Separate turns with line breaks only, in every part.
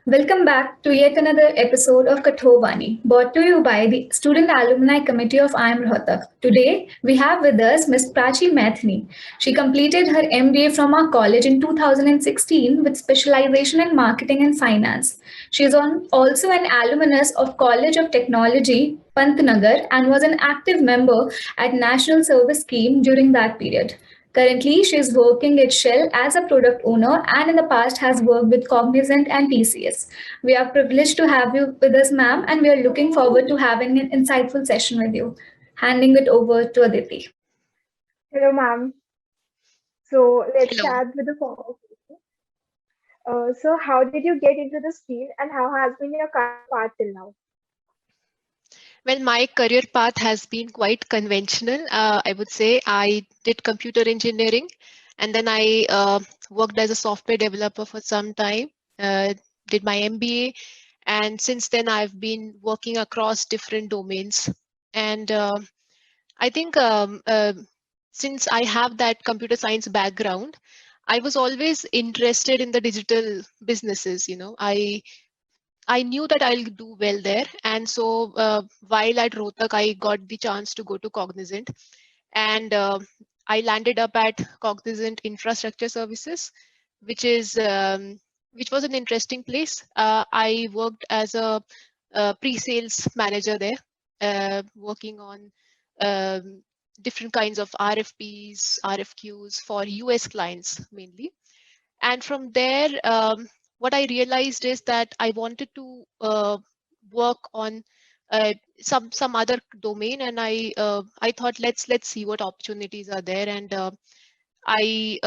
Welcome back to yet another episode of Kathor Vaani, brought to you by the Student Alumni Committee of IIM Rohtak. Today, we have with us Ms. Prachi Maithani. She completed her MBA from our college in 2016 with specialization in marketing and finance. She is also an alumnus of College of Technology, Pantnagar, and was an active member at National Service Scheme during that period. Currently, she is working at Shell as a product owner and in the past has worked with Cognizant and TCS. We are privileged to have you with us, ma'am, and we are looking forward to having an insightful session with you. Handing it over to Aditi.
Hello, ma'am. So let's
Hello.
start with the formal question. So how did you get into this field and how has been your career path till now?
Well, my career path has been quite conventional. I would say I did computer engineering and then I worked as a software developer for some time, did my MBA, and since then I've been working across different domains. And I think since I have that computer science background, I was always interested in the digital businesses. I knew that I'll do well there. And so while at Rohtak, I got the chance to go to Cognizant. And I landed up at Cognizant Infrastructure Services, which is which was an interesting place. I worked as a pre-sales manager there, working on um, different kinds of RFPs, RFQs for US clients mainly. And from there, what I realized is that I wanted to work on some other domain, and I thought let's see what opportunities are there. And I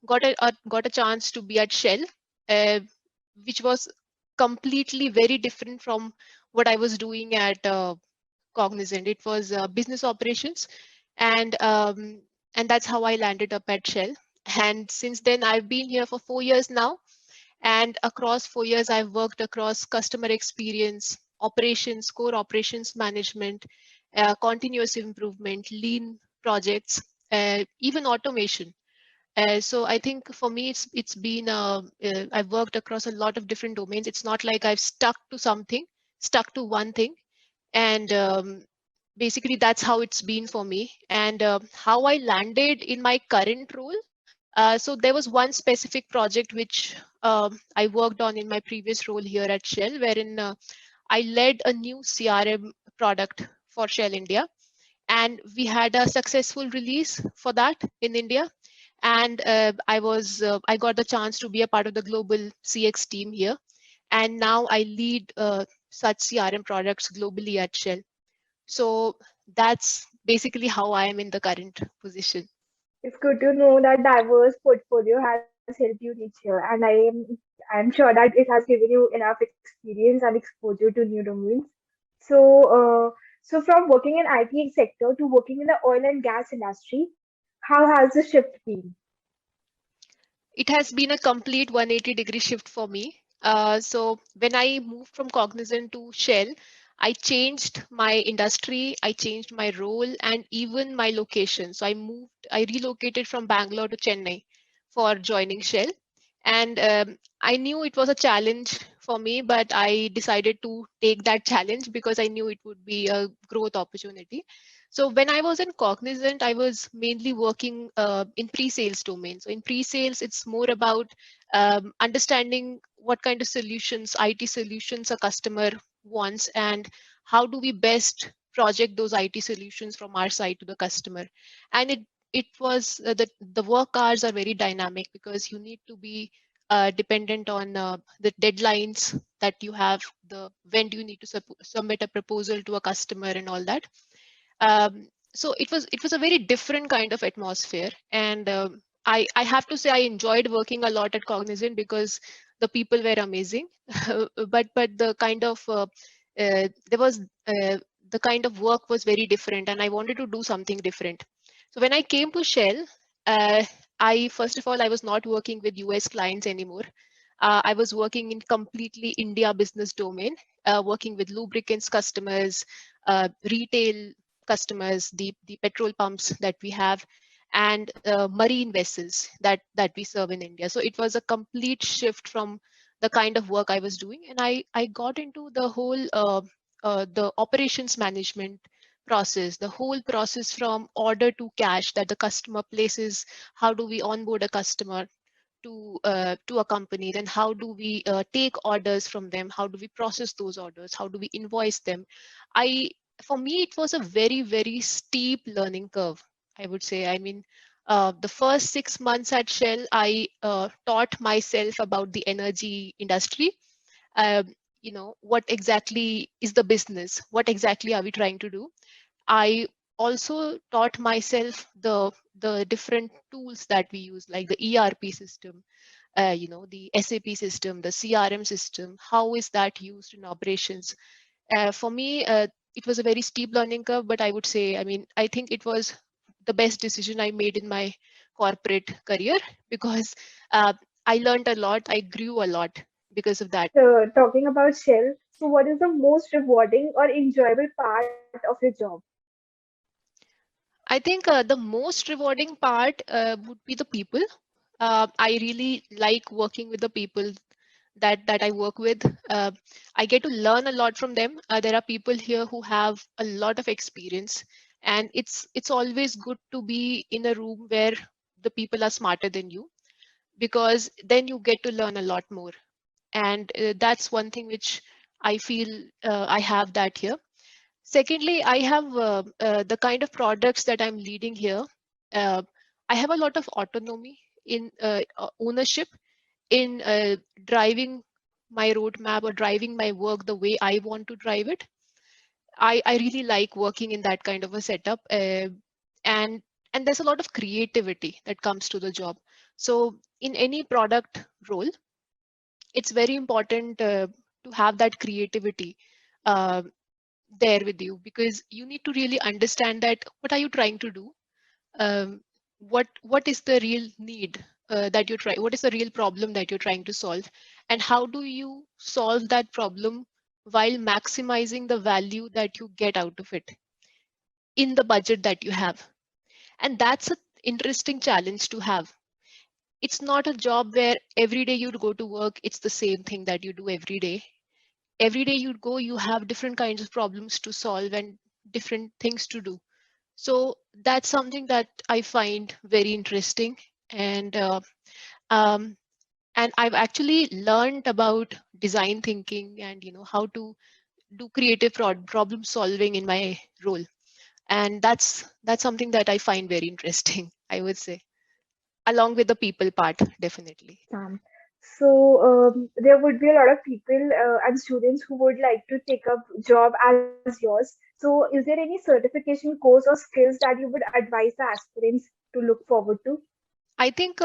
got a chance to be at Shell, uh, which was completely very different from what I was doing at Cognizant. It was business operations, and um, and that's how I landed up at Shell. And since then, I've been here for 4 years now. And across 4 years, I've worked across customer experience, operations, core operations management, continuous improvement, lean projects, even automation. So I think for me, it's been I've worked across a lot of different domains. It's not like I've stuck to one thing, and basically that's how it's been for me. And how I landed in my current role. So there was one specific project which I worked on in my previous role here at Shell, wherein I led a new CRM product for Shell India, and we had a successful release for that in India. And I got the chance to be a part of the global CX team here, and now I lead such CRM products globally at Shell. So that's basically how I am in the current position.
It's good to know that diverse portfolio has helped you reach here, and I'm sure that it has given you enough experience and exposure to new domains. So, so from working in IT sector to working in the oil and gas industry, how has the shift been?
It has been a complete 180-degree shift for me. So when I moved from Cognizant to Shell, I changed my industry, I changed my role, and even my location. So I relocated from Bangalore to Chennai for joining Shell. And I knew it was a challenge for me, but I decided to take that challenge because I knew it would be a growth opportunity. So when I was in Cognizant, I was mainly working in pre-sales domain. So in pre-sales, it's more about understanding what kind of solutions, IT solutions a customer wants, and how do we best project those IT solutions from our side to the customer. And it was the work hours are very dynamic because you need to be dependent on the deadlines that you have, the when do you need to submit a proposal to a customer and all that. So it was a very different kind of atmosphere. And I have to say I enjoyed working a lot at Cognizant because the people were amazing. But the kind of there was the kind of work was very different, and I wanted to do something different. So when I came to Shell, uh, I first of all I was not working with US clients anymore. I was working in completely India business domain, working with lubricants customers, retail customers, the petrol pumps that we have, and marine vessels that we serve in India. So it was a complete shift from the kind of work I was doing, and I got into the whole the operations management process, the whole process from order to cash that the customer places. How do we onboard a customer to a company? Then how do we take orders from them? How do we process those orders? How do we invoice them? I For me, it was a very steep learning curve, I would say. I mean, the first 6 months at Shell, I taught myself about the energy industry. What exactly is the business? What exactly are we trying to do? I also taught myself the different tools that we use, like the ERP system, the SAP system, the CRM system. How is that used in operations? For me, it was a very steep learning curve, but I would say, I mean, I think it was the best decision I made in my corporate career, because I learned a lot, I grew a lot because of that.
Talking about Shell, so what is the most rewarding or enjoyable part of your job?
I think the most rewarding part would be the people. I really like working with the people that I work with. I get to learn a lot from them. There are people here who have a lot of experience, and it's always good to be in a room where the people are smarter than you, because then you get to learn a lot more. And that's one thing which I feel I have that here. Secondly, I have the kind of products that I'm leading here. Uh, I have a lot of autonomy in ownership in driving my roadmap or driving my work the way I want to drive it. I really like working in that kind of a setup, and and there's a lot of creativity that comes to the job. So in any product role, it's very important to have that creativity uh, there with you, because you need to really understand that what are you trying to do, um, what is the real need that you try, what is the real problem that you're trying to solve, and how do you solve that problem while maximizing the value that you get out of it in the budget that you have. And that's an interesting challenge to have. It's not a job where every day you'd go to work, it's the same thing that you do every day. Every day you go, you have different kinds of problems to solve and different things to do. So that's something that I find very interesting. And um, and I've actually learned about design thinking and how to do creative problem solving in my role. And that's something that I find very interesting, I would say, along with the people part, definitely.
Sam. So there would be a lot of people and students who would like to take up job as yours. So is there any certification course or skills that you would advise the aspirants to look forward to?
I think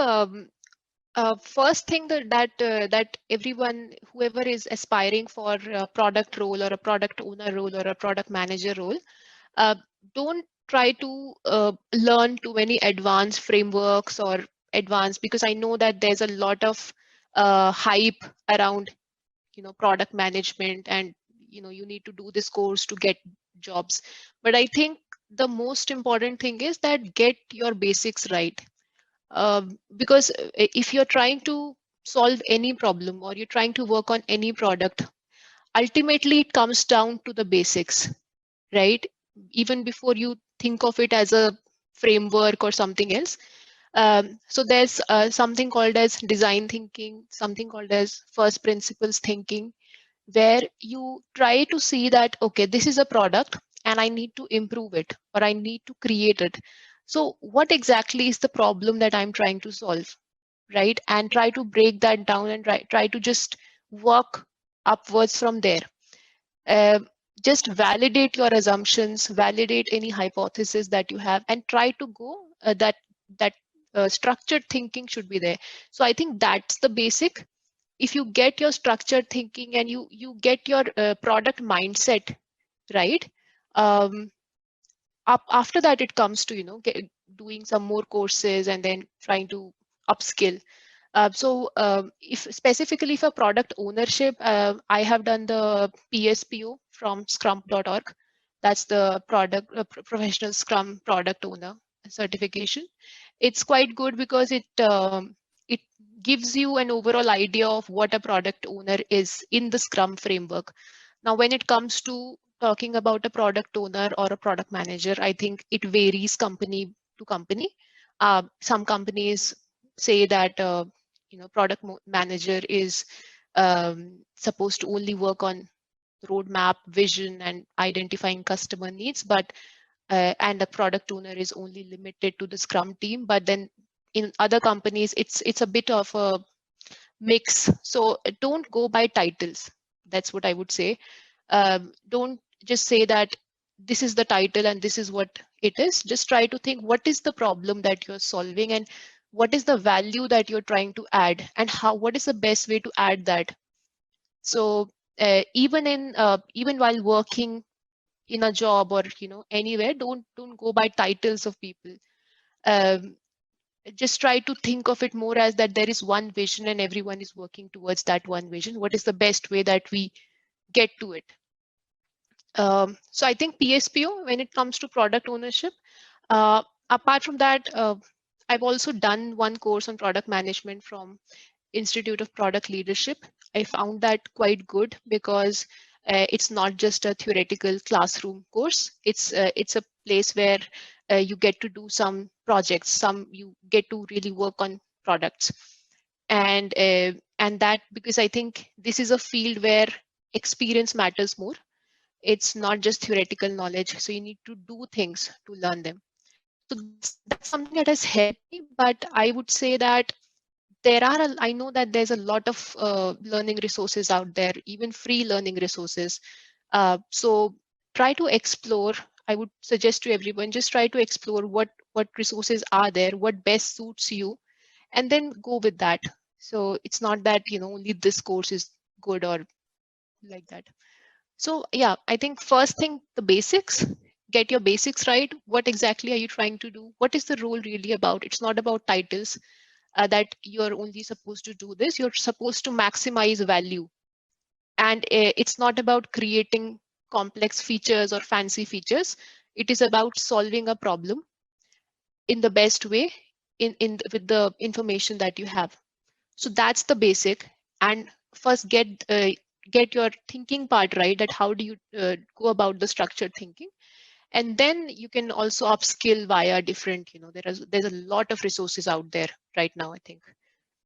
first thing that everyone, whoever is aspiring for a product role or a product owner role or a product manager role, uh, don't try to learn too many advanced frameworks or advanced, because I know that there's a lot of hype around product management, and you need to do this course to get jobs. But I think the most important thing is that get your basics right. Because if you're trying to solve any problem or you're trying to work on any product, ultimately it comes down to the basics, right? Even before you think of it as a framework or something else. So there's something called as design thinking, something called as first principles thinking, where you try to see that, okay, this is a product and I need to improve it or I need to create it. So what exactly is the problem that I'm trying to solve, right? And try to break that down and try to just work upwards from there. uh, just validate your assumptions, validate any hypothesis that you have, and try to go that structured thinking should be there. So I think that's the basic. If you get your structured thinking and you get your product mindset right, um, up after that it comes to doing some more courses and then trying to upskill. If specifically for product ownership, I have done the PSPO from scrum.org. That's the professional Scrum product owner certification. It's quite good because it gives you an overall idea of what a product owner is in the Scrum framework. Now, when it comes to talking about a product owner or a product manager, I think it varies company to company. Some companies say that product manager is supposed to only work on roadmap, vision, and identifying customer needs, but and the product owner is only limited to the Scrum team. But then in other companies, it's a bit of a mix. So don't go by titles. That's what I would say. Don't just say that this is the title and this is what it is. Just try to think what is the problem that you're solving and what is the value that you're trying to add, and what is the best way to add that. So even while working in a job or anywhere, don't go by titles of people. um, just try to think of it more as that there is one vision and everyone is working towards that one vision. What is the best way that we get to it? So I think PSPO, when it comes to product ownership, apart from that, I've also done one course on product management from Institute of Product Leadership. I found that quite good because it's not just a theoretical classroom course. It's a place where you get to do some projects, you get to really work on products, and that, because I think this is a field where experience matters more. It's not just theoretical knowledge, so you need to do things to learn them. So that's something that has helped me. But I would say that I know that there's a lot of learning resources out there, even free learning resources. So try to explore. I would suggest to everyone, just try to explore what resources are there, what best suits you, and then go with that. So it's not that only this course is good or like that. So yeah, I think first thing, the basics. Get your basics right. What exactly are you trying to do? What is the role really about? It's not about titles, that you're only supposed to do this. You're supposed to maximize value. And it's not about creating complex features or fancy features. It is about solving a problem in the best way with the information that you have. So that's the basic. And first get your thinking part right, that how do you go about the structured thinking. And then you can also upskill via different, there's a lot of resources out there right now, I think.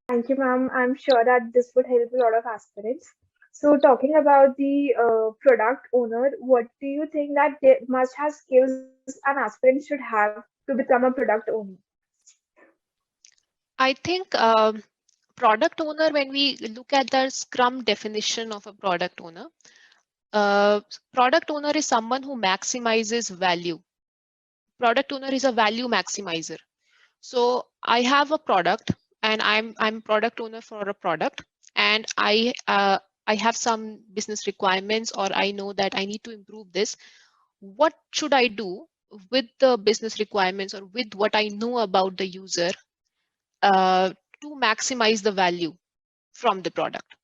Thank you, ma'am. I'm sure that this would help a lot of aspirants. So, talking about the product owner, what do you think that they must have skills an aspirant should have to become a product owner?
I think product owner, when we look at the Scrum definition of a product owner, uh, product owner is someone who maximizes value. Product owner is a value maximizer. So I have a product and I'm product owner for a product, and I have some business requirements, or I know that I need to improve this. What should I do with the business requirements or with what I know about the user uh, to maximize the value from the product?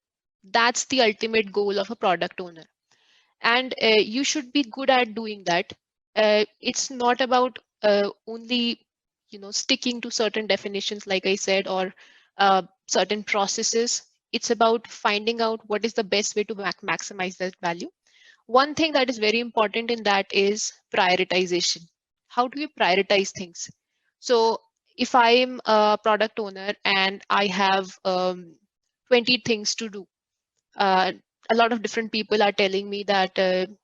That's the ultimate goal of a product owner. And you should be good at doing that. It's not about only sticking to certain definitions, like I said, or certain processes. It's about finding out what is the best way to maximize that value. One thing that is very important in that is prioritization. How do you prioritize things? So if I'm a product owner and I have 20 things to do, uh, a lot of different people are telling me that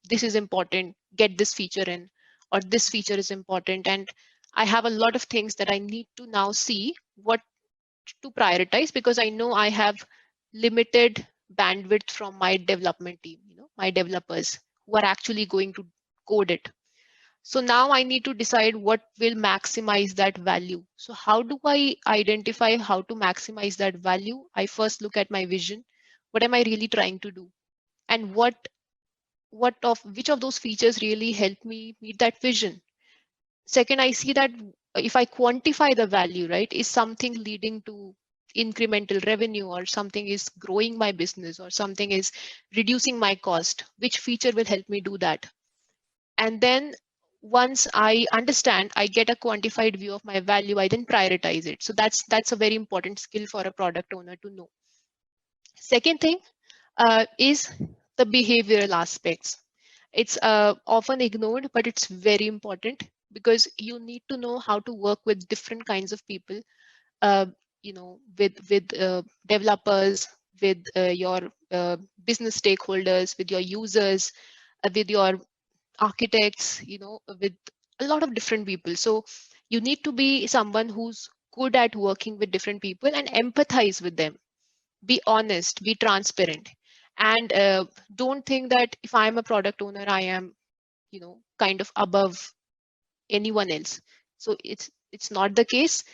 this is important, get this feature in, or this feature is important, and I have a lot of things that I need to now see what to prioritize, because I know I have limited bandwidth from my development team, my developers who are actually going to code it. So now I need to decide what will maximize that value. So how do I identify how to maximize that value? I first look at my vision. What am I really trying to do? And which of those features really help me meet that vision? Second, I see that if I quantify the value, right, is something leading to incremental revenue, or something is growing my business, or something is reducing my cost, which feature will help me do that? And then once I understand, I get a quantified view of my value, I then prioritize it. So that's a very important skill for a product owner to know. Second thing is the behavioral aspects. It's often ignored, but it's very important because you need to know how to work with different kinds of people, uh, with developers, with your business stakeholders, with your users, with your architects, with a lot of different people. So you need to be someone who's good at working with different people and empathize with them. Be honest, be transparent, and don't think that if I'm a product owner, I am, kind of above anyone else. So it's not the case.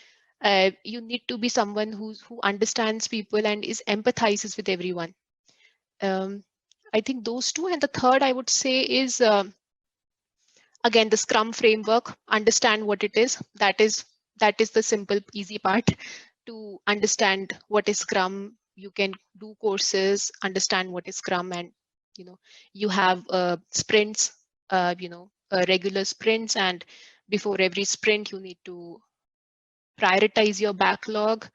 You need to be someone who understands people and is empathizes with everyone. um, I think those two, and the third I would say is, again, the Scrum framework. Understand what it is. That is the simple easy part. To understand what is Scrum, you can do courses, understand what is Scrum, and you have sprints, regular sprints, and before every sprint you need to prioritize your backlog,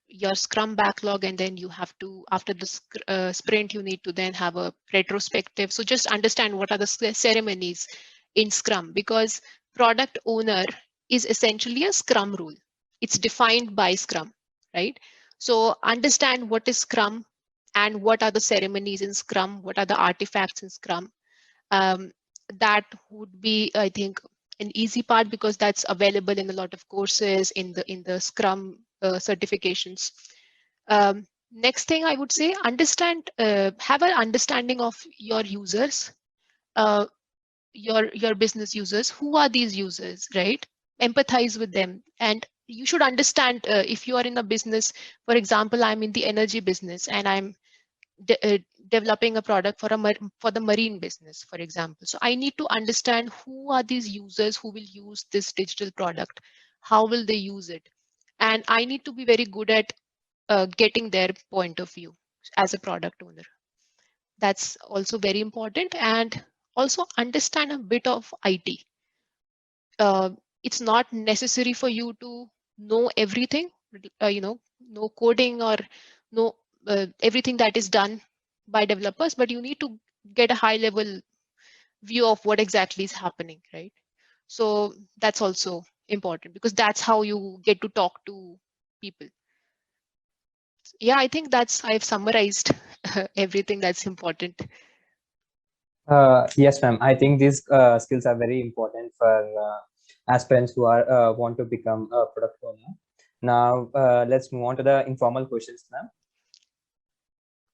your Scrum backlog, and then you have to, after the sprint, you need to then have a retrospective. So just understand what are the ceremonies in Scrum, because product owner is essentially a Scrum rule. It's defined by Scrum, right? So understand what is Scrum and what are the ceremonies in Scrum, what are the artifacts in Scrum. um, that would be, I think, an easy part, because that's available in a lot of courses in the Scrum certifications. Next thing I would say, have an understanding of your users, uh, your business users. Who are these users, right? Empathize with them, and you should understand, if you are in a business. For example, I'm in the energy business and I'm developing a product for the marine business, for example. So I need to understand who are these users who will use this digital product, how will they use it, and I need to be very good at getting their point of view as a product owner. That's also very important, and also understand a bit of IT. uh, it's not necessary for you to know everything, know coding or know everything that is done by developers, but you need to get a high level view of what exactly is happening, right? So that's also important, because that's how you get to talk to people. Yeah, I think I've summarized everything that's important.
Yes, ma'am. I think these skills are very important for aspirants who are want to become a product owner. Now, let's move on to the informal questions, ma'am.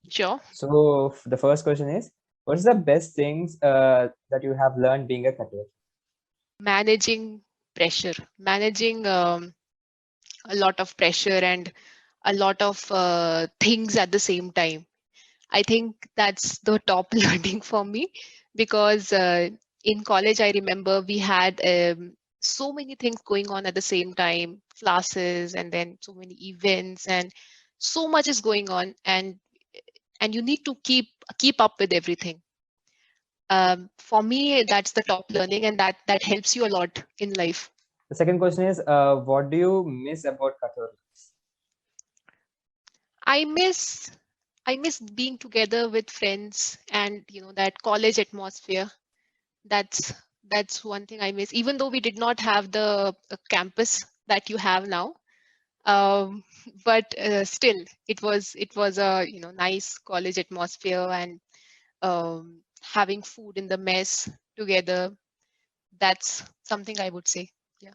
Sure.
So the first question is, what is the best things that you have learned being a Kathor?
Managing pressure, managing a lot of pressure and a lot of things at the same time. I think that's the top learning for me, because in college, I remember we had so many things going on at the same time, classes, and then so many events, and so much is going on, and you need to keep up with everything. For me, that's the top learning, and that helps you a lot in life.
The second question is, what do you miss about Kathor?
I miss I miss being together with friends, and that college atmosphere. That's one thing I miss, even though we did not have the campus that you have now. Um, but still, it was a nice college atmosphere, and having food in the mess together. That's something I would say. Yeah.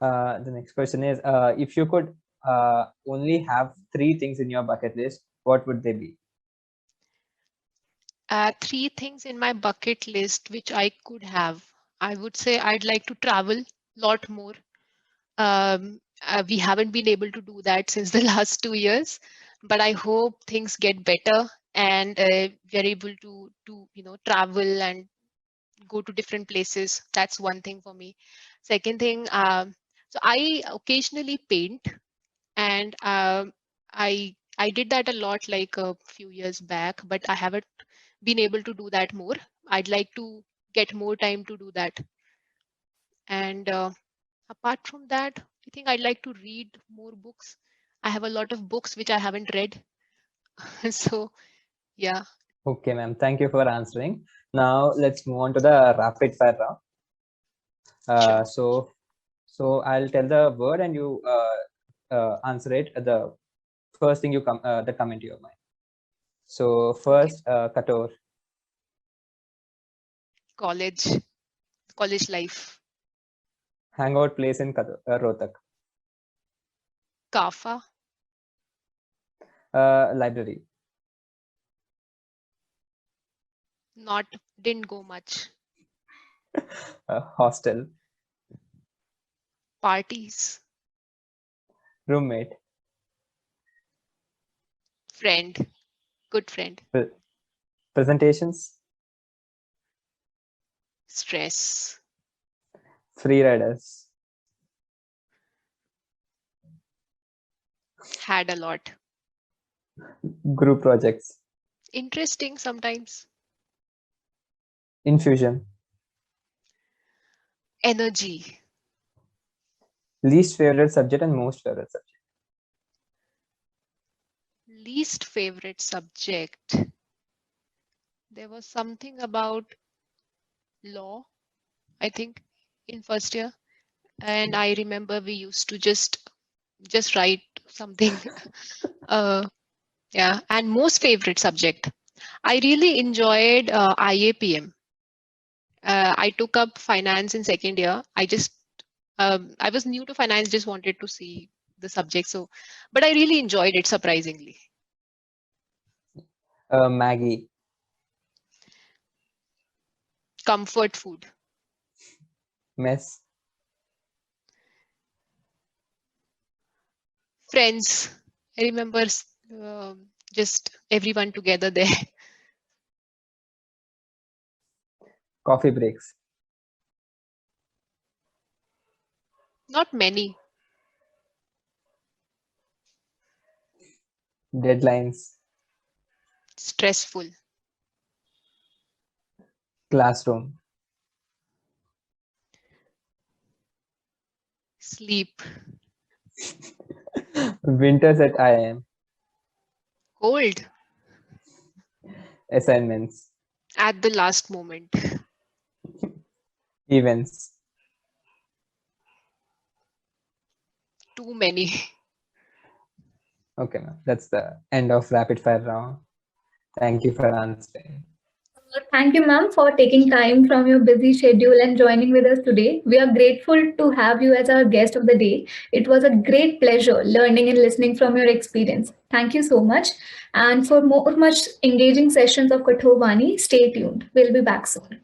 The next question is, if you could only have three things in your bucket list, what would they be?
Three things in my bucket list which I could have. I would say I'd like to travel a lot more. We haven't been able to do that since the last 2 years, but I hope things get better, and we are able to travel and go to different places. That's one thing for me. Second thing, so I occasionally paint, and I did that a lot like a few years back, but I haven't been able to do that more. I'd like to get more time to do that. And apart from that, I think I'd like to read more books. I have a lot of books which I haven't read. So yeah.
Okay, ma'am. Thank you for answering. Now let's move on to the rapid fire round.
Sure.
So I'll tell the word and you answer it. The first thing that come into your mind. So first, Kathor.
College life.
Hangout place in Rohtak.
Kafa.
Library.
Didn't go much.
Hostel.
Parties.
Roommate.
Friend. Good friend.
Presentations.
Stress.
Free riders.
Had a lot.
Group projects.
Interesting sometimes.
Infusion.
Energy.
Least favorite subject and most favorite subject.
Least favorite subject. There was something about law, I think, in first year. And I remember we used to just write something. Yeah. And most favorite subject. I really enjoyed IAPM. I took up finance in second year. I was new to finance, just wanted to see the subject. So, but I really enjoyed it surprisingly.
Maggie.
Comfort food.
Mess.
Friends. I remember just everyone together there.
Coffee breaks.
Not many.
Deadlines.
Stressful.
Classroom.
Sleep.
Winters at IIM.
Cold.
Assignments.
At the last moment.
Events.
Too many.
Okay, ma'am. That's the end of rapid fire round. Thank you for answering.
Thank you, ma'am, for taking time from your busy schedule and joining with us today. We are grateful to have you as our guest of the day. It was a great pleasure learning and listening from your experience. Thank you so much. And for more much engaging sessions of Kathor Vaani, stay tuned. We'll be back soon.